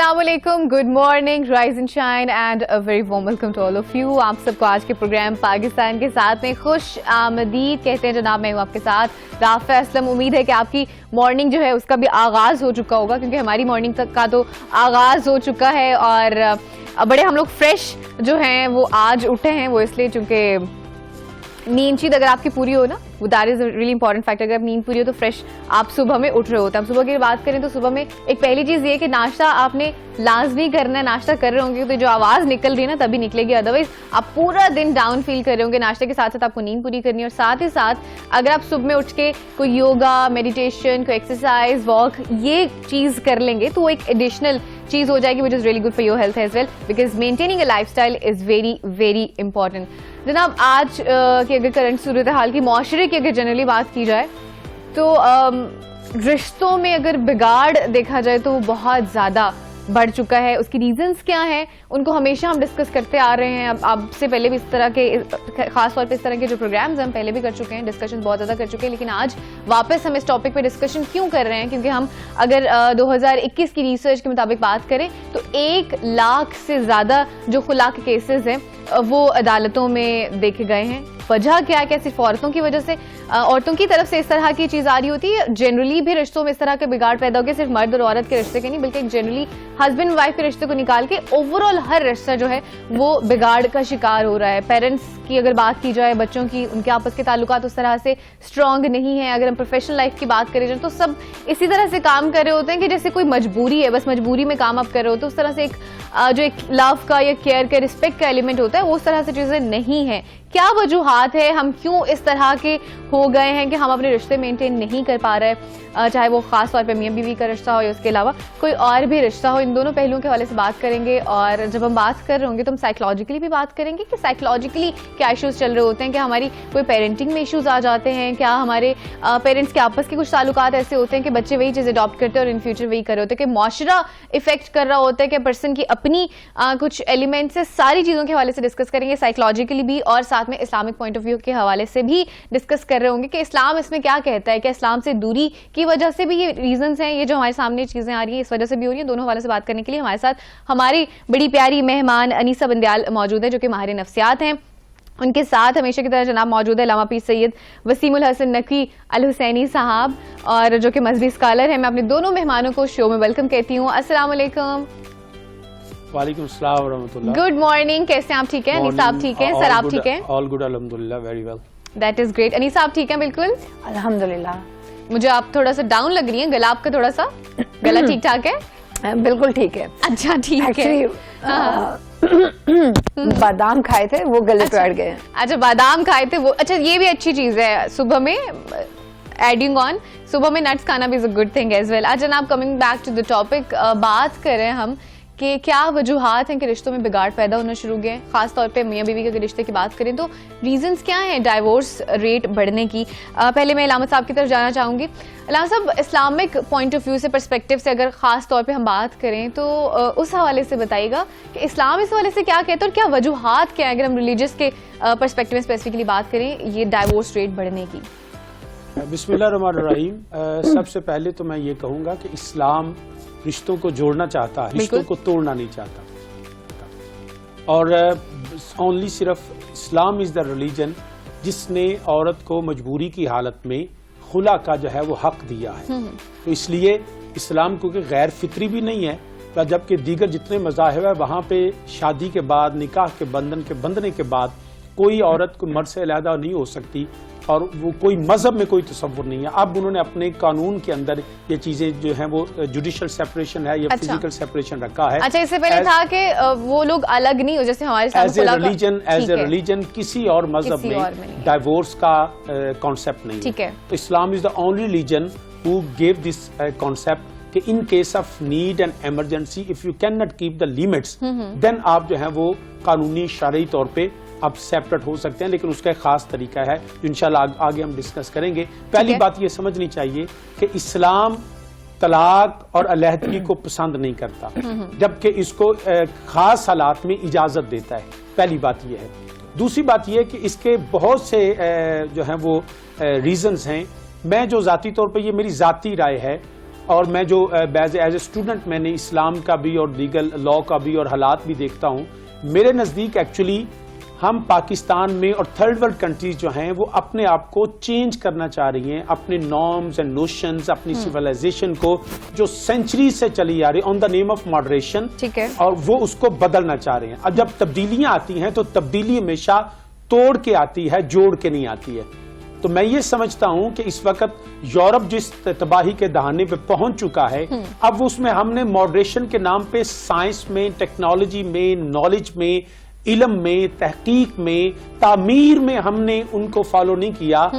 अस्सलाम वालेकुम, good morning, rise and shine and a very warm welcome to all of you. आप सबको आज के प्रोग्राम पाकिस्तान के साथ में खुश आमदीद कहते हैं जनाब। मैं हूँ आपके साथ राफ़ा असलम। उम्मीद है कि आपकी मॉर्निंग जो है उसका भी आगाज़ हो चुका होगा, क्योंकि हमारी मॉर्निंग तक का तो आगाज़ हो चुका है और बड़े हम लोग फ्रेश जो हैं वो आज उठे हैं। वो इसलिए चूँकि नींद शीद अगर आपकी पूरी हो ना, वो that is really important factor. अगर नींद पूरी हो तो फ्रेश आप सुबह में उठ रहे होते हैं। हम सुबह की बात करें तो सुबह में एक पहली चीज़ ये है कि नाश्ता आपने लाजमी करना है। नाश्ता कर रहे होंगे तो जो आवाज़ निकल रही है ना तभी निकलेगी, अदरवाइज आप पूरा दिन डाउन फील कर रहे होंगे। नाश्ते के साथ साथ आपको नींद पूरी करनी है और साथ ही साथ अगर आप सुबह में उठ के कोई योगा, मेडिटेशन, कोई एक्सरसाइज, वॉक ये चीज़ कर लेंगे तो वो एक एडिशनल चीज़ हो जाएगी, which is really good for your health as well, because maintaining a lifestyle is very very important. जनाब आज की अगर करंट सूरत हाल की, माशरे की अगर जनरली बात की जाए तो रिश्तों में अगर बिगाड़ देखा जाए तो वो बहुत ज़्यादा बढ़ चुका है। उसकी रीजंस क्या हैं उनको हमेशा हम डिस्कस करते आ रहे हैं। अब आपसे पहले भी इस तरह के, खास तौर पे इस तरह के जो प्रोग्राम्स हम पहले भी कर चुके हैं, डिस्कशन बहुत ज़्यादा कर चुके हैं, लेकिन आज वापस हम इस टॉपिक पे डिस्कशन क्यों कर रहे हैं? क्योंकि हम अगर 2021 की रिसर्च के मुताबिक बात करें तो 1 लाख से ज़्यादा जो खुला के केसेस हैं वो अदालतों में देखे गए हैं। वजह क्या है? क्या सिर्फ औरतों की वजह से, औरतों की तरफ से इस तरह की चीज़ आ रही होती है? जनरली भी रिश्तों में इस तरह के बिगाड़ पैदा हो गए, सिर्फ मर्द और औरत के रिश्ते के नहीं, बल्कि जनरली हस्बैंड वाइफ के रिश्ते को निकाल के ओवरऑल हर रिश्ता जो है वो बिगाड़ का शिकार हो रहा है। पेरेंट्स की अगर बात की जाए, बच्चों की, उनके आपस के ताल्लुकात उस तरह से स्ट्रांग नहीं है। अगर हम प्रोफेशनल लाइफ की बात करें तो सब इसी तरह से काम कर रहे होते हैं कि जैसे कोई मजबूरी है, बस मजबूरी में काम आप कर रहे होते हैं। उस तरह से जो एक लव का या केयर का, रिस्पेक्ट का एलिमेंट होता है वो उस तरह से चीज़ें नहीं है। क्या वजूहात है? हम क्यों इस तरह के हो गए हैं कि हम अपने रिश्ते मेंटेन नहीं कर पा रहे? चाहे वो खास तौर पे मियां बीवी का रिश्ता हो या उसके अलावा कोई और भी रिश्ता हो, इन दोनों पहलुओं के हवाले से बात करेंगे। और जब हम बात कर रहे होंगे तो हम साइकोलॉजिकली भी बात करेंगे कि साइकोलॉजिकली क्या इश्यूज चल रहे होते हैं। क्या हमारी कोई पेरेंटिंग में इश्यूज आ जाते हैं? क्या हमारे पेरेंट्स के आपस के कुछ ताल्लुकात ऐसे होते हैं कि बच्चे वही चीज़ अडॉप्ट करते हैं और इन फ्यूचर वही कर रहे होते हैं? कि मुआशरा इफेक्ट कर रहा होता है कि पर्सन की अपनी कुछ एलिमेंट से, सारी चीज़ों के हवाले से डिस्कस करेंगे, साइकोलॉजिकली भी और साथ में इस्लामिक पॉइंट ऑफ व्यू के हवाले से भी डिस्कस कर रहे होंगे कि इस्लाम इसमें क्या कहता है। क्या इस्लाम से दूरी की वजह से भी ये रीजंस हैं, ये जो हमारे सामने चीज़ें आ रही हैं इस वजह से भी हो रही हैं? दोनों हवाले से बात करने के लिए हमारे साथ हमारी बड़ी प्यारी मेहमान अनीसा बंदयाल मौजूद है जो कि माहिर नफ्सियात हैं। उनके साथ हमेशा की तरह जनाब मौजूद है अल्लामा पीर सैयद वसीमुल हसन नकी अल हुसैनी साहब, और जो कि मजहबी स्कॉलर हैं। मैं अपने दोनों मेहमानों को शो में वेलकम कहती हूँ। अस्सलाम वालेकुम। वालेकुम अस्सलाम व रहमतुल्लाह। गुड मॉर्निंग, कैसे हैं आप? ठीक है अनीसा, आप ठीक हैं? सर आप ठीक हैं? ऑल गुड अल्हम्दुलिल्लाह, very well. That is great. Anisa आप ठीक हैं? बिल्कुल अल्हम्दुलिल्लाह। मुझे आप थोड़ा सा डाउन लग रही हैं, गला आपका थोड़ा सा, गला ठीक ठाक है? बिल्कुल ठीक है। अच्छा ठीक है। बादाम खाए थे वो गले पे अड़ गए। अच्छा बादाम खाए थे वो, अच्छा ये भी अच्छी चीज है सुबह में एडिंग ऑन, सुबह में नट्स खाना भी is a good thing as well. अच्छा जनाब coming back to the topic, बात करें हम कि क्या वजूहात हैं कि रिश्तों में बिगाड़ पैदा होना शुरू हो गए, खास तौर पे मियां बीवी के रिश्ते की बात करें तो रीजंस क्या हैं डाइवोर्स रेट बढ़ने की? पहले मैं इलामा साहब की तरफ जाना चाहूँगी। इलामा साहब, इस्लामिक पॉइंट ऑफ व्यू से, पर्सपेक्टिव से अगर खास तौर पे हम बात करें तो उस हवाले से बताइएगा कि इस्लाम इस हवाले से क्या कहता है और क्या वजूहात क्या है अगर हम रिलीजियस के पर्सपेक्टिव में स्पेसिफिकली बात करें ये डाइवोर्स रेट बढ़ने की? बिस्मिल्लाहिर्रहमानिर्रहीम। सबसे पहले तो मैं ये कहूँगा कि इस्लाम रिश्तों को जोड़ना चाहता है, रिश्तों को तोड़ना नहीं चाहता। और ओनली सिर्फ इस्लाम इज़ द रिलीजन जिसने औरत को मजबूरी की हालत में खुला का जो है वो हक दिया है। तो इसलिए इस्लाम क्योंकि गैर फितरी भी नहीं है, जबकि दीगर जितने मज़ाहिब है वहाँ पे शादी के बाद, निकाह के बंधन के बंधने के बाद कोई औरत को मर्द से अलहदा नहीं हो सकती और वो कोई मजहब में कोई तसव्वुर नहीं है। अब उन्होंने अपने कानून के अंदर ये चीजें जो हैं वो जुडिशल सेपरेशन है या फिजिकल सेपरेशन रखा है। अच्छा इससे पहले था कि वो लोग अलग नहीं हो, जैसे हमारे साथ एज ए रिलीजन किसी और मजहब में डाइवोर्स का कॉन्सेप्ट नहीं है। तो Islam is the only religion who give this concept कि in case of need and emergency if you can not keep the limits then आप जो है वो कानूनी शरई तौर पे आप सेपरेट हो सकते हैं, लेकिन उसका एक खास तरीका है जो इंशाल्लाह आगे हम डिस्कस करेंगे। पहली बात ये समझनी चाहिए कि इस्लाम तलाक और अलहदगी को पसंद नहीं करता, जबकि इसको खास हालात में इजाजत देता है। पहली बात यह है। दूसरी बात यह है कि इसके बहुत से जो हैं वो रीजंस हैं। मैं जो जाती तौर पे, ये मेरी जाती राय है और मैं जो एज ए स्टूडेंट मैंने इस्लाम का भी और लीगल लॉ का भी और हालात भी देखता हूँ, मेरे नज़दीक एक्चुअली हम पाकिस्तान में और थर्ड वर्ल्ड कंट्रीज जो हैं वो अपने आप को चेंज करना चाह रही हैं, अपने नॉर्म्स एंड नोशंस, अपनी सिविलाइजेशन को जो सेंचुरी से चली आ रही on the name of moderation, ठीक है, और वो उसको बदलना चाह रहे हैं। अब जब तब्दीलियां आती हैं तो तब्दीली हमेशा तोड़ के आती है, जोड़ के नहीं आती है। तो मैं ये समझता हूं कि इस वक्त यूरोप जिस तबाही के दहाने पे पहुंच चुका है, अब उसमें हमने मॉडरेशन के नाम पे साइंस में, टेक्नोलॉजी में, नॉलेज में, इल्म में, तहकीक में, तामीर में हमने उनको फॉलो नहीं किया।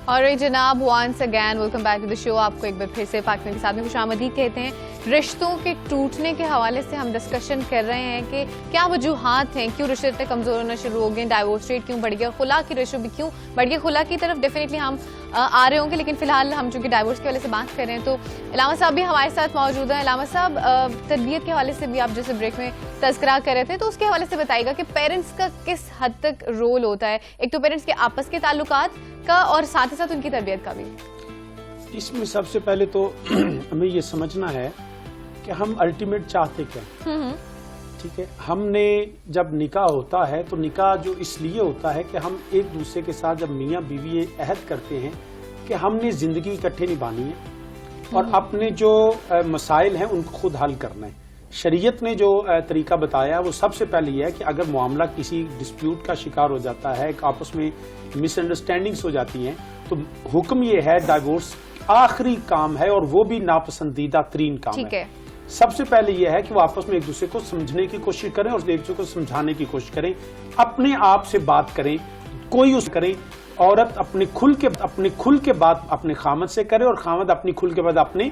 और जनाब, once again welcome back to the show. आपको एक बार फिर से पाकिस्तान के साथ में खुशामदीद कहते हैं। रिश्तों के टूटने के हवाले से हम डिस्कशन कर रहे हैं कि क्या वजूहात हैं, क्यों रिश्ते इतने कमजोर होना शुरू हो गए, डाइवोर्स रेट क्यों बढ़ गया, खुला की रेशो भी क्यों बढ़ गई। खुला की तरफ डेफिनेटली हम आ रहे होंगे, लेकिन फिलहाल हम चूंकि डाइवोर्स के हवाले से बात कर रहे हैं तो इलामा साहब भी हमारे साथ मौजूद हैं। इलामा साहब, तरबियत के हवाले से भी आप जैसे ब्रेक में तज़किरा कर रहे थे, तो उसके हवाले से बताइएगा कि पेरेंट्स का किस हद तक रोल होता है, एक तो पेरेंट्स के आपस के ताल्लुकात का और साथ ही साथ उनकी तरबियत का भी। इसमें सबसे पहले तो हमें ये समझना है कि हम अल्टीमेट चाहते क्या, ठीक है। हमने जब निकाह होता है तो निकाह जो इसलिए होता है कि हम एक दूसरे के साथ जब मियाँ बीवी ये अहद करते हैं कि हमने जिंदगी इकट्ठे निभानी है और अपने जो मसाइल हैं उनको खुद हल करना है। शरीयत ने जो तरीका बताया वो सबसे पहले यह है कि अगर मामला किसी डिस्प्यूट का शिकार हो जाता है, आपस में मिसअंडरस्टैंडिंग्स हो जाती हैं, तो हुक्म ये है डाइवोर्स आखिरी काम है और वो भी नापसंदीदा तरीन काम है। सबसे पहले यह है कि वो आपस में एक दूसरे को समझने की कोशिश करें और एक दूसरे को समझाने की कोशिश करें, अपने आप से बात करें, कोई उस करें। औरत अपने खुल के बात अपने खामद से करे और खामद अपनी खुल के बाद अपने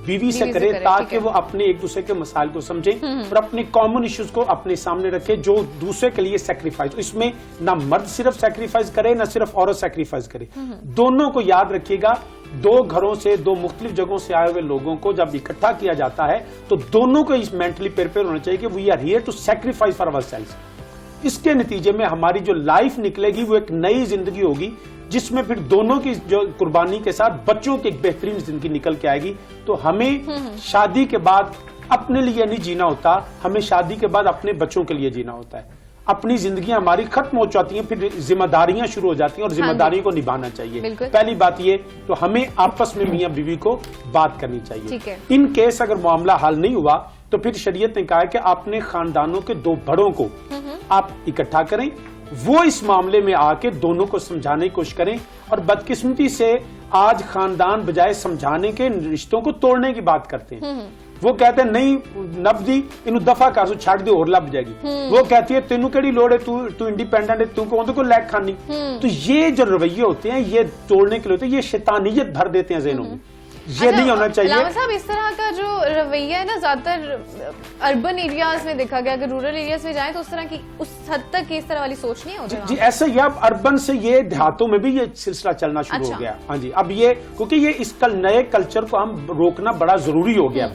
बीवी से करे, ताकि वो अपने एक दूसरे के मसाइल को समझें और अपने कॉमन इश्यूज को अपने सामने रखे जो दूसरे के लिए सेक्रीफाइस। इसमें ना मर्द सिर्फ सेक्रीफाइस करे ना सिर्फ औरत सेक्रीफाइस करे, दोनों को याद रखिएगा। दो घरों से, दो मुख्तलिफ जगहों से आए हुए लोगों को जब इकट्ठा किया जाता है तो दोनों को इस मेंटली प्रिपेयर होना चाहिए कि we are here to sacrifice for ourselves. इसके नतीजे में हमारी जो लाइफ निकलेगी वो एक नई जिंदगी होगी जिसमें फिर दोनों की जो कुर्बानी के साथ बच्चों की एक बेहतरीन जिंदगी निकल के आएगी। तो हमें शादी के बाद अपने लिए नहीं जीना होता, हमें शादी के बाद अपने बच्चों के लिए जीना होता है। अपनी जिंदगी हमारी खत्म हो जाती हैं, फिर जिम्मेदारियां शुरू हो जाती हैं और जिम्मेदारियों को निभाना चाहिए। पहली बात ये, तो हमें आपस में मियां बीवी को बात करनी चाहिए। इन केस अगर मामला हल नहीं हुआ तो फिर शरीयत ने कहा है कि अपने खानदानों के दो बड़ों को आप इकट्ठा करें, वो इस मामले में आके दोनों को समझाने की कोशिश करें। और बदकिस्मती से आज खानदान बजाय समझाने के रिश्तों को तोड़ने की बात करते हैं। वो कहते हैं नहीं नबदी इन दफा कर छाड़ दे और लब जाएगी। वो कहती है तेनू केड़ी लोड़ है, तू इंडिपेंडेंट है, तू कौन को लैक खानी। तो ये जो रवैये होते हैं ये तोड़ने के लिए होते हैं, ये शैतानियत भर देते हैं ज़हनों में। ये नहीं होना चाहिए। इलामा साहब, इस तरह का जो रवैया है ना ज्यादातर अर्बन एरियाज में देखा गया, अगर रूरल एरियाज में जाए तो उस तरह की उस हद तक इस तरह वाली सोच नहीं होती। जी ऐसा ही अब अर्बन से ये देहातों में भी ये सिलसिला चलना शुरू हो गया। हाँ जी, अब ये क्योंकि ये इस नए कल्चर को हम रोकना बड़ा जरूरी हो गया।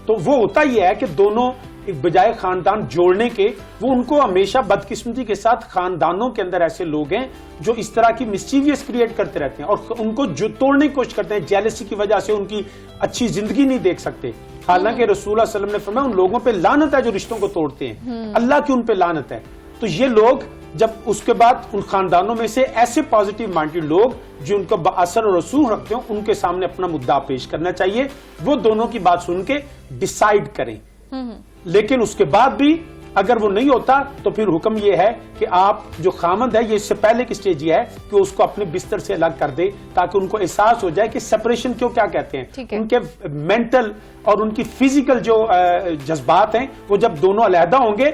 तो वो होता ही है कि दोनों बजाय खानदान जोड़ने के, वो उनको हमेशा बदकिस्मती के साथ खानदानों के अंदर ऐसे लोग हैं जो इस तरह की मिस्चीवियस क्रिएट करते रहते हैं और उनको जो तोड़ने की कोशिश करते हैं। जेलसी की वजह से उनकी अच्छी जिंदगी नहीं देख सकते। हालांकि रसूलुल्लाह सल्लल्लाहु अलैहि वसल्लम ने फरमाया उन लोगों पे लानत है जो रिश्तों को तोड़ते हैं, अल्लाह की उन पे लानत है। तो ये लोग जब उसके बाद उन खानदानों में से ऐसे पॉजिटिव माइंडेड लोग जो उनको असर और रसूख रखते हो उनके सामने अपना मुद्दा पेश करना चाहिए, वो दोनों की बात सुन के डिसाइड करें। लेकिन उसके बाद भी अगर वो नहीं होता तो फिर हुक्म ये है कि आप जो खामद है, ये इससे पहले की स्टेज ये है कि उसको अपने बिस्तर से अलग कर दे ताकि उनको एहसास हो जाए कि सेपरेशन क्यों क्या कहते हैं। उनके मेंटल और उनकी फिजिकल जो जज्बात हैं वो जब दोनों अलहदा होंगे,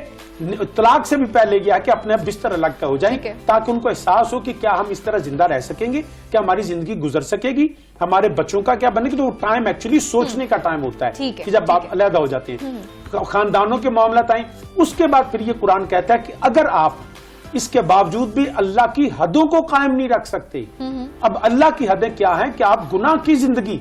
तलाक से भी पहले गया कि अपने बिस्तर अलग का हो जाए ताकि उनको एहसास हो कि क्या हम इस तरह जिंदा रह सकेंगे, क्या हमारी जिंदगी गुजर सकेगी, हमारे बच्चों का क्या बनेगा। तो टाइम एक्चुअली सोचने का टाइम होता है कि जब आप अलहदा हो जाते हैं। खानदानों के मामला आए उसके बाद फिर ये कुरान कहता है कि अगर आप इसके बावजूद भी अल्लाह की हदों को कायम नहीं रख सकते। अब अल्लाह की हदें क्या हैं कि आप गुनाह की जिंदगी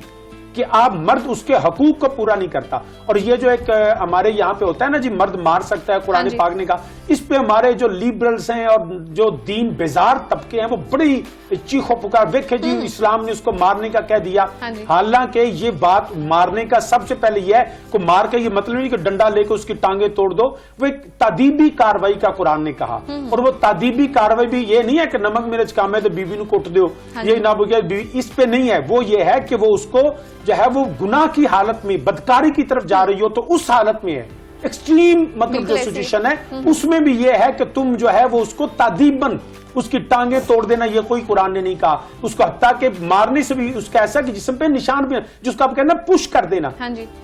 कि आप मर्द उसके हकूक को पूरा नहीं करता। और ये जो एक हमारे यहाँ पे होता है ना जी, मर्द मार सकता है कुरान पाक ने कहा, इस पे हमारे जो लिबरल्स हैं और जो दीन बेजार तबके हैं वो बड़ी चीखो पुकार, देखे जी इस्लाम ने उसको मारने का कह दिया। हालांकि ये बात मारने का सबसे पहले यह है को मार के ये मतलब नहीं कि डंडा लेकर उसकी टांगे तोड़ दो, वो एक तादीबी कार्रवाई का कुरान ने कहा। और वो तादीबी कार्रवाई भी ये नहीं है कि नमक मिर्च काम है तो बीवी को कुट दो, ये ना बीवी, इस पे नहीं है। वो ये है कि वो उसको जो है वो गुनाह की हालत में बदकारी की तरफ जा रही हो तो उस हालत में है एक्सट्रीम, मतलब जो सिचुएशन है उसमें भी ये है कि तुम जो है वो उसको तादीबन उसकी टांगे तोड़ देना, ये कोई कुरान ने नहीं कहा। उसको हत्ता के मारने से भी उसका ऐसा कि जिस्म पे निशान भी, जिसको आप कहना पुश कर देना,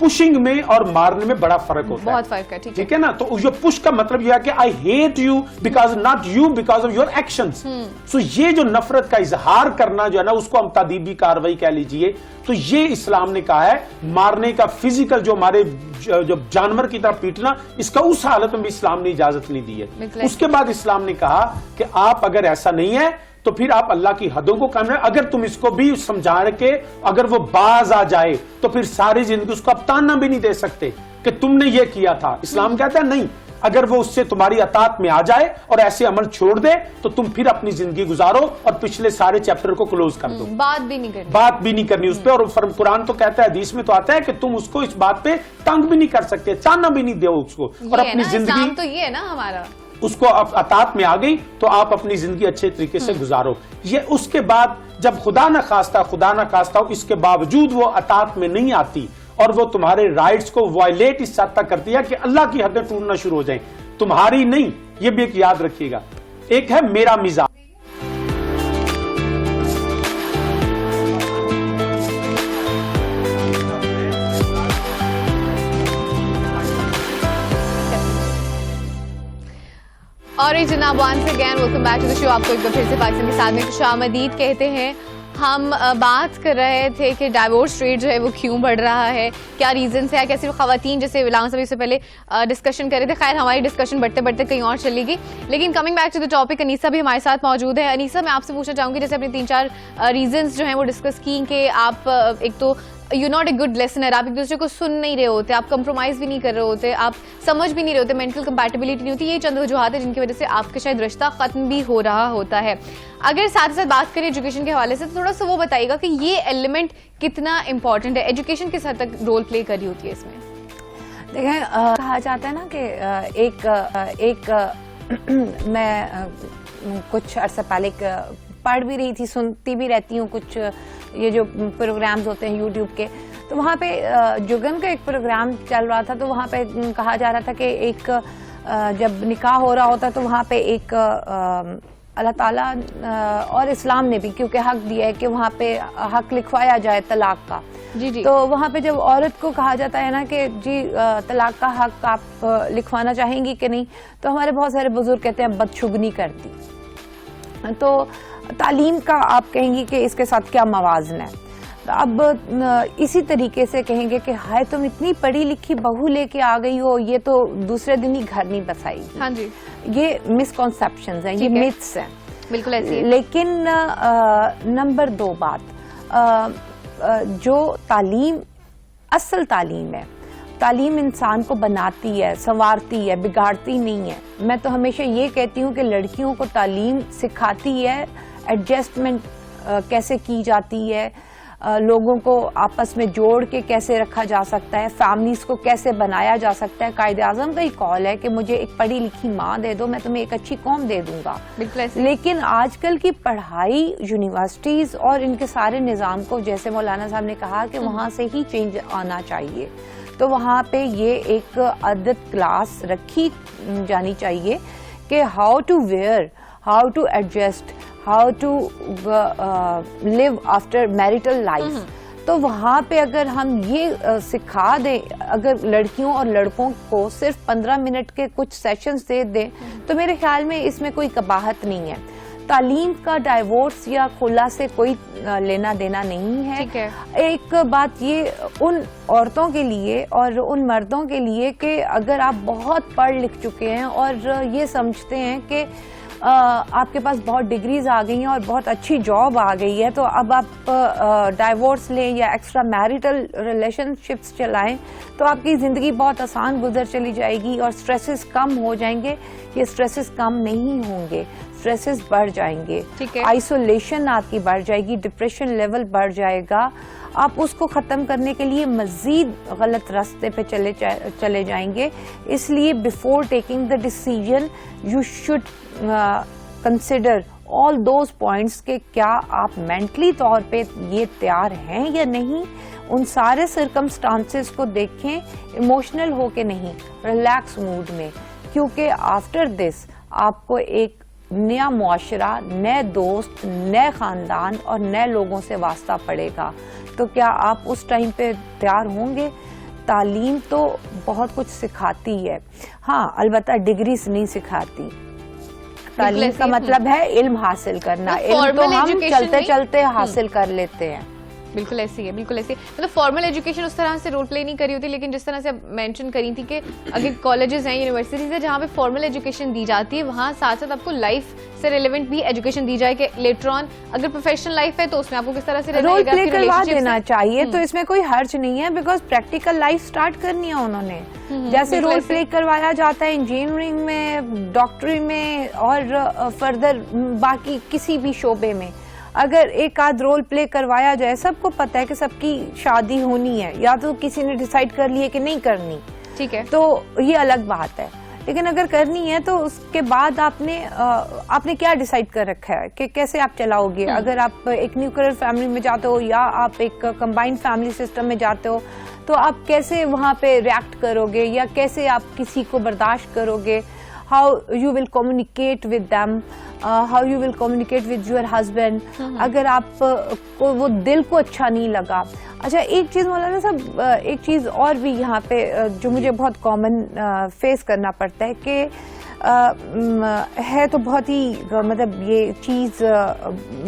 पुशिंग में और मारने में बड़ा फर्क होता है, बहुत फर्क है, ठीक है ना। तो ये पुश का मतलब यह है कि I hate you because not you because of your actions. So ये जो नफरत का इजहार करना जो है ना उसको हम तादीबी कार्रवाई कह लीजिए। तो ये इस्लाम ने कहा है मारने का, फिजिकल जो हमारे जो जानवर की तरह पीटना, इसका उस हालत में भी इस्लाम ने इजाजत नहीं दी है। उसके बाद इस्लाम ने कहा कि आप अगर ऐसा नहीं है तो फिर आप अल्लाह की हदों को कायम रखें। अगर तुम इसको भी समझा के अगर वो बाज आ जाए तो फिर सारी जिंदगी उसको आप ताना भी नहीं दे सकते कि तुमने ये किया था। इस्लाम कहता है नहीं, अगर वो उससे तुम्हारी अतात में आ जाए और ऐसे अमल छोड़ दे तो तुम फिर अपनी जिंदगी गुजारो और पिछले सारे चैप्टर को क्लोज कर दो, बात भी नहीं करनी उस पर। और कुरान तो कहता है, हदीस में तो आता है कि तुम उसको इस बात पे तंग भी नहीं कर सकते, ताना भी नहीं दो उसको, और अपनी जिंदगी तो ये है ना हमारा, उसको अतात में आ गई तो आप अपनी जिंदगी अच्छे तरीके से गुजारो। ये उसके बाद जब खुदा न खास्ता हो इसके बावजूद वो अतात में नहीं आती और वो तुम्हारे राइट्स को वायलेट इस हद तक करती है कि अल्लाह की हदें टूटना शुरू हो जाएं, तुम्हारी नहीं। ये भी एक याद रखिएगा। एक है मेरा मिजाज, और जनाब once again welcome back to the show. आपको एक बार फिर से पाकिस्तान के साथ में खुशामदीद कहते हैं। हम बात कर रहे थे कि डाइवोर्स रेट जो है वो क्यों बढ़ रहा है, क्या रीजंस है, कैसे खवातीन, जैसे विलाम सभी से पहले डिस्कशन कर रहे थे। खैर हमारी डिस्कशन बढ़ते बढ़ते कहीं और चलेगी, लेकिन coming back to the topic, Anisa भी हमारे साथ मौजूद है। अनीसा, मैं आपसे पूछना चाहूंगी, जैसे अपने 3-4 रीजंस जो हैं वो डिस्कस की कि आप एक तो you not a good listener, आप एक दूसरे को सुन नहीं रहे होते, आप कंप्रोमाइज भी नहीं कर रहे होते, आप समझ भी नहीं रहे होते, मेंटल कंपैटिबिलिटी नहीं होती। ये चंद वजूहात है जिनकी वजह से आपके शायद रिश्ता खत्म भी हो रहा होता है। अगर साथ ही साथ बात करें एजुकेशन के हवाले से, तो थोड़ा सा वो बताइएगा कि ये एलिमेंट कितना इंपॉर्टेंट है, एजुकेशन किस हद तक रोल प्ले कर रही होती है इसमें? देखें, कहा जाता है ना कि एक मैं कुछ अर्सा पहले पढ़ भी रही थी, सुनती भी रहती हूँ कुछ ये जो प्रोग्राम्स होते हैं यूट्यूब के, तो वहाँ पे जुगन का एक प्रोग्राम चल रहा था, तो वहाँ पे कहा जा रहा था कि एक जब निकाह हो रहा होता है तो वहाँ पे एक अल्लाह ताला और इस्लाम ने भी क्योंकि हक दिया है कि वहाँ पे हक लिखवाया जाए तलाक का। जी। तो वहाँ पे जब औरत को कहा जाता है ना कि जी तलाक का हक आप लिखवाना चाहेंगी कि नहीं, तो हमारे बहुत सारे बुजुर्ग कहते हैं बदशुगनी कर दी। तो तालीम का आप कहेंगी कि इसके साथ क्या मवाज़न है। तो अब इसी तरीके से कहेंगे कि हाय तुम इतनी पढ़ी लिखी बहू लेके आ गई हो, ये तो दूसरे दिन ही घर नहीं बसाएगी। हाँ जी, ये मिसकॉन्सेप्शंस हैं, ये मिथ्स हैं, बिल्कुल ऐसे। लेकिन नंबर 2 बात, जो तालीम असल तालीम है, तालीम इंसान को बनाती है, संवारती है, बिगाड़ती नहीं है। मैं तो हमेशा ये कहती हूँ कि लड़कियों को तालीम सिखाती है एडजस्टमेंट कैसे की जाती है, लोगों को आपस में जोड़ के कैसे रखा जा सकता है, फैमिलीज को कैसे बनाया जा सकता है। कायदे आज़म का ही कॉल है कि मुझे एक पढ़ी लिखी माँ दे दो, मैं तुम्हें एक अच्छी कौम दे दूंगा। लेकिन आजकल की पढ़ाई, यूनिवर्सिटीज और इनके सारे निज़ाम को, जैसे मौलाना साहब ने कहा कि वहाँ से ही चेंज आना चाहिए, तो वहाँ पे ये एक अदद क्लास रखी जानी चाहिए कि how to wear, how to adjust, how to live after marital life. तो वहाँ पे अगर हम ये सिखा दें, अगर लड़कियों और लड़कों को सिर्फ 15 मिनट के कुछ सेशंस दे दें, तो मेरे ख्याल में इसमें कोई कबाहत नहीं है। तालीम का डाइवोर्स या खुला से कोई लेना देना नहीं है। एक बात ये उन औरतों के लिए और उन मर्दों के लिए कि अगर आप बहुत पढ़ लिख चुके हैं और ये समझते हैं कि आपके पास बहुत डिग्रीज आ गई हैं और बहुत अच्छी जॉब आ गई है, तो अब आप डाइवोर्स लें या एक्स्ट्रा मैरिटल रिलेशनशिप्स चलाएं तो आपकी ज़िंदगी बहुत आसान गुजर चली जाएगी और स्ट्रेसेस कम हो जाएंगे। ये स्ट्रेसेस कम नहीं होंगे, स्ट्रेसेस बढ़ जाएंगे, आइसोलेशन आपकी बढ़ जाएगी, डिप्रेशन लेवल बढ़ जाएगा। आप उसको ख़त्म करने के लिए मज़ीद गलत रास्ते पे चले जाएंगे। इसलिए before taking the decision you should consider all those points के क्या आप मेंटली तौर पे ये तैयार हैं या नहीं। उन सारे सर्कमस्टांसेस को देखें, इमोशनल हो के नहीं, रिलैक्स मूड में, क्योंकि आफ्टर दिस आपको एक नया मुआशरा, नए दोस्त, नए खानदान और नए लोगों से वास्ता पड़ेगा। तो क्या आप उस टाइम पे तैयार होंगे? तालीम तो बहुत कुछ सिखाती है, हाँ, अलबत्ता डिग्रीज नहीं सिखाती। तालीम का मतलब है इल्म हासिल करना। इल्म तो हम चलते चलते हासिल कर लेते हैं। बिल्कुल ऐसी है, बिल्कुल ऐसी। मतलब फॉर्मल एजुकेशन उस तरह से रोल प्ले नहीं करी होती, लेकिन जिस तरह से आप मेंशन करी थी कि अगर कॉलेजेस हैं, यूनिवर्सिटीज हैं जहाँ पे फॉर्मल एजुकेशन दी जाती है, वहाँ साथ साथ आपको लाइफ से रिलेवेंट भी एजुकेशन दी जाए कि लेटर ऑन अगर प्रोफेशनल लाइफ है तो उसमें आपको किस तरह से रोल प्ले करवा देना चाहिए। तो इसमें कोई हर्ज नहीं है, बिकॉज प्रैक्टिकल लाइफ स्टार्ट करनी है उन्होंने। जैसे रोल प्ले करवाया जाता है इंजीनियरिंग में, डॉक्टरी में और फर्दर बाकी किसी भी शोबे में, अगर एक आध रोल प्ले करवाया जाए, सबको पता है कि सबकी शादी होनी है, या तो किसी ने डिसाइड कर लिया कि नहीं करनी, ठीक है, तो ये अलग बात है। लेकिन अगर करनी है तो उसके बाद आपने क्या डिसाइड कर रखा है कि कैसे आप चलाओगे। अगर आप एक न्यूक्लियर फैमिली में जाते हो या आप एक कंबाइंड फैमिली सिस्टम में जाते हो, तो आप कैसे वहाँ पे रिएक्ट करोगे या कैसे आप किसी को बर्दाश्त करोगे। How you will communicate with them, how you will communicate with your husband। अगर आप को वो दिल को अच्छा नहीं लगा। अच्छा, एक चीज़ मौलाना साहब, एक चीज़ और भी यहाँ पे जो मुझे बहुत कॉमन फेस करना पड़ता है कि है तो बहुत ही मतलब ये चीज़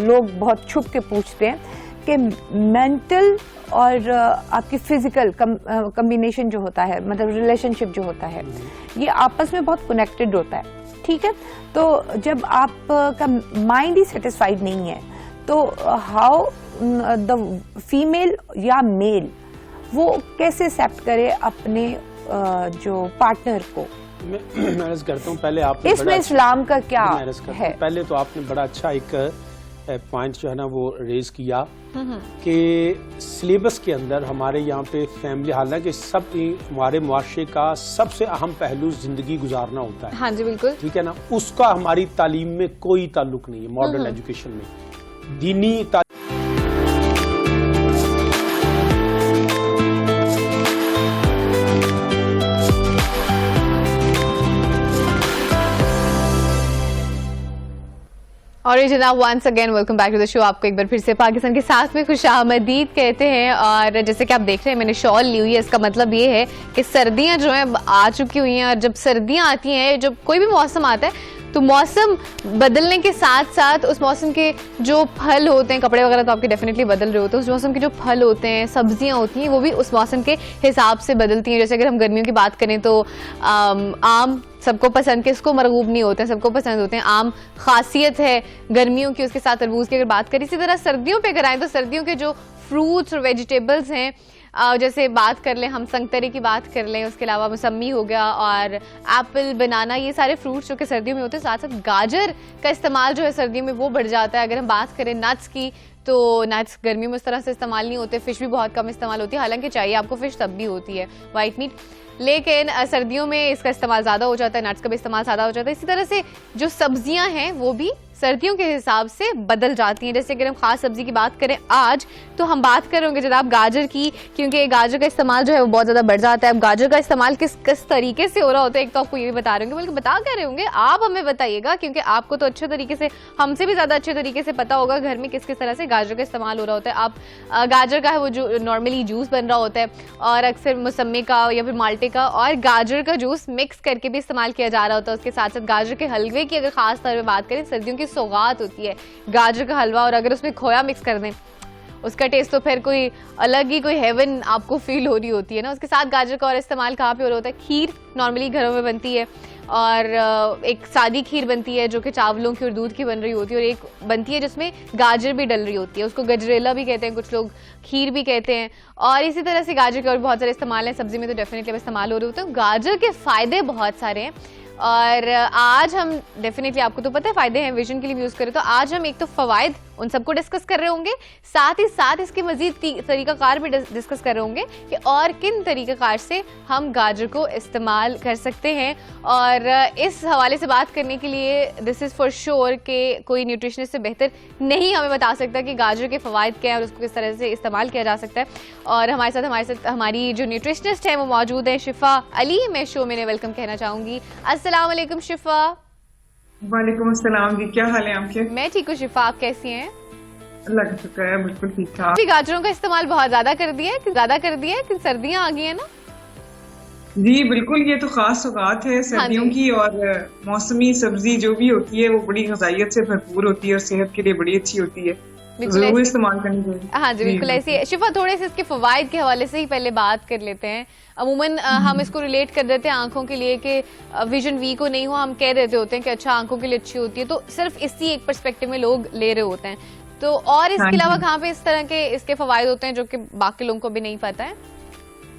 लोग बहुत छुप के पूछते हैं कि मेंटल और आपकी फिजिकल कम्बिनेशन जो होता है, मतलब रिलेशनशिप जो होता है, ये आपस में बहुत कनेक्टेड होता है, ठीक है। तो जब आपका माइंड ही सेटिस्फाइड नहीं है तो हाउ द फीमेल या मेल वो कैसे एक्सेप्ट करे अपने जो पार्टनर को। मैं अर्ज करता हूँ, पहले आपने इसमें इस्लाम का क्या है। पहले तो आपने बड़ा अच्छा एक पॉइंट जो है ना वो रेज किया कि सिलेबस के अंदर हमारे यहाँ पे फैमिली, हालांकि सब हमारे मुआशरे का सबसे अहम पहलू जिंदगी गुजारना होता है, हाँ जी बिल्कुल, ठीक है ना, उसका हमारी तालीम में कोई ताल्लुक नहीं है। मॉडर्न एजुकेशन में दीनी और ये जनाब once again welcome back to the show. आपको एक बार फिर से पाकिस्तान के साथ में खुशामदीद कहते हैं। और जैसे कि आप देख रहे हैं मैंने शॉल ली हुई है, इसका मतलब ये है कि सर्दियां जो हैं आ चुकी हुई हैं। और जब सर्दियां आती हैं, जब कोई भी मौसम आता है, तो मौसम बदलने के साथ साथ उस मौसम के जो फल होते हैं, कपड़े वगैरह तो आपके डेफिनेटली बदल रहे होते हैं, उस मौसम के जो फल होते हैं, सब्जियां होती हैं, वो भी उस मौसम के हिसाब से बदलती हैं। जैसे अगर हम गर्मियों की बात करें तो आम सबको पसंद, किसको मरगूब नहीं होते हैं, सबको पसंद होते हैं। आम खासियत है गर्मियों की, उसके साथ तरबूज की अगर बात करें। इसी तरह सर्दियों पे अगर आए तो सर्दियों के जो फ्रूट्स और वेजिटेबल्स हैं, जैसे बात कर लें हम संतरे की बात कर लें, उसके अलावा मौसमी हो गया और एप्पल, बनाना, ये सारे फ्रूट्स जो कि सर्दियों में होते हैं। साथ साथ गाजर का इस्तेमाल जो है सर्दियों में वो बढ़ जाता है। अगर हम बात करें नट्स की तो नट्स गर्मियों में उस तरह से इस्तेमाल नहीं होते। फिश भी बहुत कम इस्तेमाल होती है, हालांकि चाहिए आपको फिश तब भी होती है, वाइट मीट, लेकिन सर्दियों में इसका इस्तेमाल ज़्यादा हो जाता है, नट्स का भी इस्तेमाल ज़्यादा हो जाता है। इसी तरह से जो सब्जियां हैं वो भी सर्दियों के हिसाब से बदल जाती हैं। जैसे अगर हम खास सब्जी की बात करें आज, तो हम बात करेंगे जनाब गाजर की, क्योंकि गाजर का इस्तेमाल जो है वो बहुत ज़्यादा बढ़ जाता है। अब गाजर का इस्तेमाल किस तरीके से हो रहा होता है, एक तो आपको ये भी बता रहे होंगे, बल्कि बता क्या रहे होंगे आप हमें बताइएगा, क्योंकि आपको तो अच्छे तरीके से, हमसे भी ज़्यादा अच्छे तरीके से पता होगा घर में किस किस तरह से गाजर का इस्तेमाल हो रहा होता है। आप गाजर का है वो जो नॉर्मली जूस बन रहा होता है, और अक्सर मौसमी का या फिर माल्टे का और गाजर का जूस मिक्स करके भी इस्तेमाल किया जा रहा होता है। उसके साथ साथ गाजर के हलवे की अगर खास तौर पर बात करें, सर्दियों की सौगात होती है गाजर का हलवा, और अगर उसमें खोया मिक्स कर दें, उसका टेस्ट तो फिर कोई अलग ही, कोई हेवन आपको फील हो रही होती है ना। उसके साथ गाजर का और इस्तेमाल कहाँ पे हो रहा होता है? खीर नॉर्मली घरों में बनती है, और एक सादी खीर बनती है जो कि चावलों की और दूध की बन रही होती है, और एक बनती है जिसमें गाजर भी डल रही होती है, उसको गजरेला भी कहते हैं, कुछ लोग खीर भी कहते हैं। और इसी तरह से गाजर के और बहुत सारे इस्तेमाल हैं, सब्जी में तो डेफिनेटली इस्तेमाल हो रहे होते हैं। गाजर के फायदे बहुत सारे हैं, और आज हम डेफिनेटली, आपको तो पता है फायदे हैं, विजन के लिए यूज करें तो आज हम एक तो फवायद उन सबको डिस्कस कर रहे होंगे, साथ ही साथ इसके मजीद तरीकाकार भी डिस्कस कर रहे होंगे कि और किन तरीकाकार से हम गाजर को इस्तेमाल कर सकते हैं। और इस हवाले से बात करने के लिए दिस इज़ फॉर श्योर कि कोई न्यूट्रिशनिस्ट से बेहतर नहीं हमें बता सकता कि गाजर के फवायद क्या है और उसको किस तरह से इस्तेमाल किया जा सकता है। और हमारे साथ हमारी जो न्यूट्रिशनिस्ट है वो मौजूद है, शिफा अली। मैं शो में वेलकम कहना चाहूँगी। अस्सलाम वालेकुम शिफा। वालेकुम अस्सलाम जी, क्या हाल है आपके? मैं ठीक हूँ शिफा, आप कैसी हैं? अल्लाह का शुक्र है, बिल्कुल ठीक ठाक। अभी गाजरों का इस्तेमाल बहुत ज्यादा कर दिया है कि सर्दियां आ गई है ना? जी बिल्कुल, ये तो खास सौगात है सर्दियों की, और मौसमी सब्जी जो भी होती है वो बड़ी ग़िज़ाइयत से भरपूर होती है और सेहत के लिए बड़ी अच्छी होती है, जरूर इस्तेमाल करनी चाहिए। हाँ जी बिल्कुल ऐसी है। शिफा, थोड़े से इसके फवायद के हवाले से ही पहले बात कर लेते हैं। अमूमन हम इसको रिलेट कर देते हैं आंखों के लिए कि विजन वीक हो नहीं हो, हम कह देते होते हैं कि अच्छा आंखों के लिए अच्छी होती है, तो सिर्फ इसी एक पर्सपेक्टिव में लोग ले रहे होते हैं। तो और इसके अलावा कहाँ पे इस तरह के इसके फवायद होते हैं जो कि बाकी लोगों को भी नहीं पता है?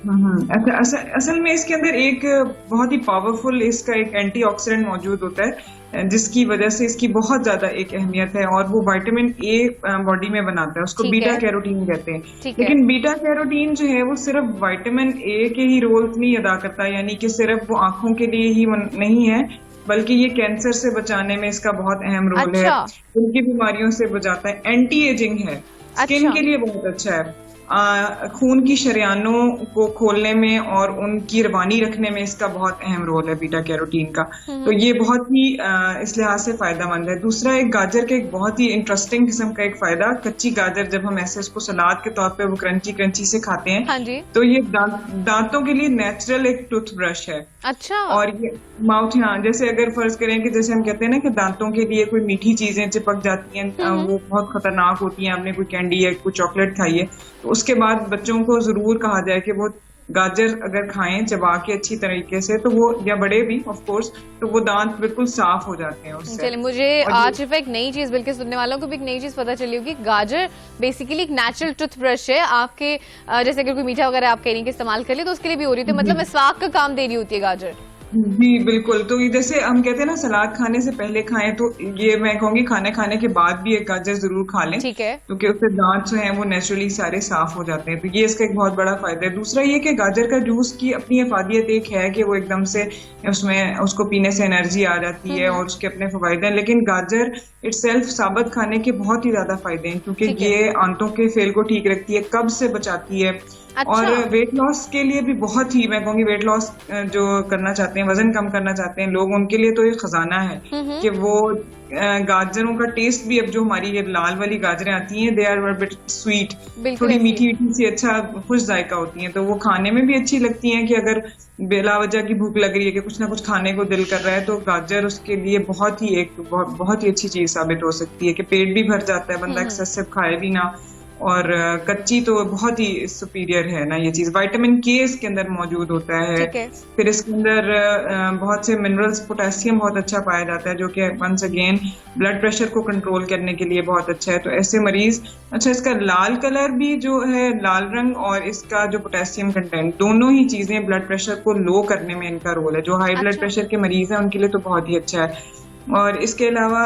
असल में इसके अंदर एक बहुत ही पावरफुल इसका एक एंटीऑक्सीडेंट मौजूद होता है, जिसकी वजह से इसकी बहुत ज्यादा एक अहमियत है, और वो विटामिन ए बॉडी में बनाता है, उसको बीटा कैरोटीन कहते हैं। लेकिन बीटा कैरोटीन जो है वो सिर्फ विटामिन ए के ही रोल नहीं अदा करता, यानी कि सिर्फ वो आंखों के लिए ही नहीं है, बल्कि ये कैंसर से बचाने में इसका बहुत अहम रोल है, उनकी बीमारियों से बचाता है, एंटी एजिंग है, स्किन के लिए बहुत अच्छा है, खून की शरियानों को खोलने में और उनकी रवानी रखने में इसका बहुत अहम रोल है बीटा कैरोटीन का। तो ये बहुत ही इस लिहाज से फायदेमंद है। दूसरा, एक गाजर के एक बहुत ही इंटरेस्टिंग किस्म का एक फायदा, कच्ची गाजर जब हम ऐसे उसको सलाद के तौर पे वो क्रंची से खाते हैं, हाँ जी, तो ये दांतों के लिए नेचुरल एक टूथब्रश है। अच्छा। और ये माउथ, हाँ, जैसे अगर फर्ज करें कि जैसे हम कहते हैं ना कि दांतों के लिए कोई मीठी चीजें चिपक जाती हैं, वो बहुत खतरनाक होती हैं, आपने कोई कैंडी या कोई चॉकलेट खाई है, तो उसके बाद बच्चों को जरूर कहा जाए कि वो गाजर अगर खाएं चबा के अच्छी तरीके से, तो वो, या बड़े भी ऑफ कोर्स, तो वो दांत बिल्कुल साफ हो जाते हैं उससे। चलिए, मुझे आज सिर्फ एक नई चीज, बल्कि सुनने वालों को भी एक नई चीज पता चली होगी। गाजर बेसिकली एक नेचुरल टूथब्रश है आपके, जैसे अगर कोई मीठा वगैरह आप कहीं के इस्तेमाल कर ले तो उसके लिए भी हो रही है, मतलब मिसवाक का काम दे रही होती है गाजर। जी बिल्कुल। तो जैसे हम कहते हैं ना सलाद खाने से पहले खाएं, तो ये मैं कहूंगी खाने के बाद भी एक गाजर जरूर खा लें, ठीक है, क्योंकि उससे दांत जो हैं वो नेचुरली सारे साफ हो जाते हैं। तो ये इसका एक बहुत बड़ा फायदा है। दूसरा ये कि गाजर का जूस की अपनी अफादियत एक है कि वो एकदम से उसमें उसको पीने से एनर्जी आ जाती है और उसके अपने फायदे हैं, लेकिन गाजर इटसेल्फ साबुत खाने के बहुत ही ज्यादा फायदे हैं, क्योंकि ये आंतों के फेल को ठीक रखती है, कब्ज से बचाती है। अच्छा। और वेट लॉस के लिए भी बहुत ही, मैं कहूँगी वेट लॉस जो करना चाहते हैं, वजन कम करना चाहते हैं लोग, उनके लिए तो ये खजाना है कि वो गाजरों का टेस्ट भी, अब जो हमारी ये लाल वाली गाजरें आती हैं, दे आर बिट स्वीट, थोड़ी मीठी सी, अच्छा खुश जायका होती हैं, तो वो खाने में भी अच्छी लगती हैं कि अगर बेला वजह की भूख लग रही है कि कुछ ना कुछ खाने को दिल कर रहा है, तो गाजर उसके लिए बहुत ही अच्छी चीज साबित हो सकती है कि पेट भी भर जाता है, बंदा एक्सेसिव खाए भी ना, और कच्ची तो बहुत ही सुपीरियर है ना ये चीज। विटामिन के इसके अंदर मौजूद होता है, फिर इसके अंदर बहुत से मिनरल्स, पोटेशियम बहुत अच्छा पाया जाता है, जो कि वंस अगेन ब्लड प्रेशर को कंट्रोल करने के लिए बहुत अच्छा है। तो ऐसे मरीज, अच्छा इसका लाल कलर भी जो है, लाल रंग, और इसका जो पोटेशियम कंटेंट, दोनों ही चीजें ब्लड प्रेशर को लो करने में इनका रोल है। जो हाई ब्लड प्रेशर के मरीज हैं उनके लिए तो बहुत ही अच्छा है। और इसके अलावा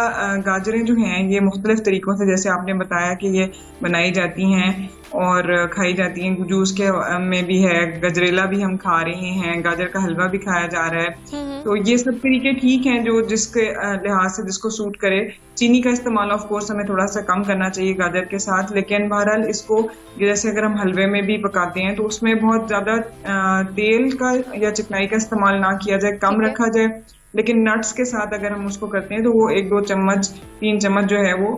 गाजरें जो हैं ये मुख्तलिफ तरीकों से, जैसे आपने बताया कि ये बनाई जाती हैं और खाई जाती हैं, जूस के में भी है, गजरेला भी हम खा रहे हैं, गाजर का हलवा भी खाया जा रहा है। तो ये सब तरीके ठीक हैं जो जिसके लिहाज से जिसको सूट करे। चीनी का इस्तेमाल ऑफ कोर्स हमें थोड़ा सा कम करना चाहिए गाजर के साथ, लेकिन बहरहाल इसको जैसे अगर हम हलवे में भी पकाते हैं तो उसमें बहुत ज्यादा तेल का या चिकनाई का इस्तेमाल ना किया जाए, कम रखा जाए, लेकिन नट्स के साथ अगर हम उसको करते हैं तो वो 1-2 चम्मच 3 चम्मच जो है वो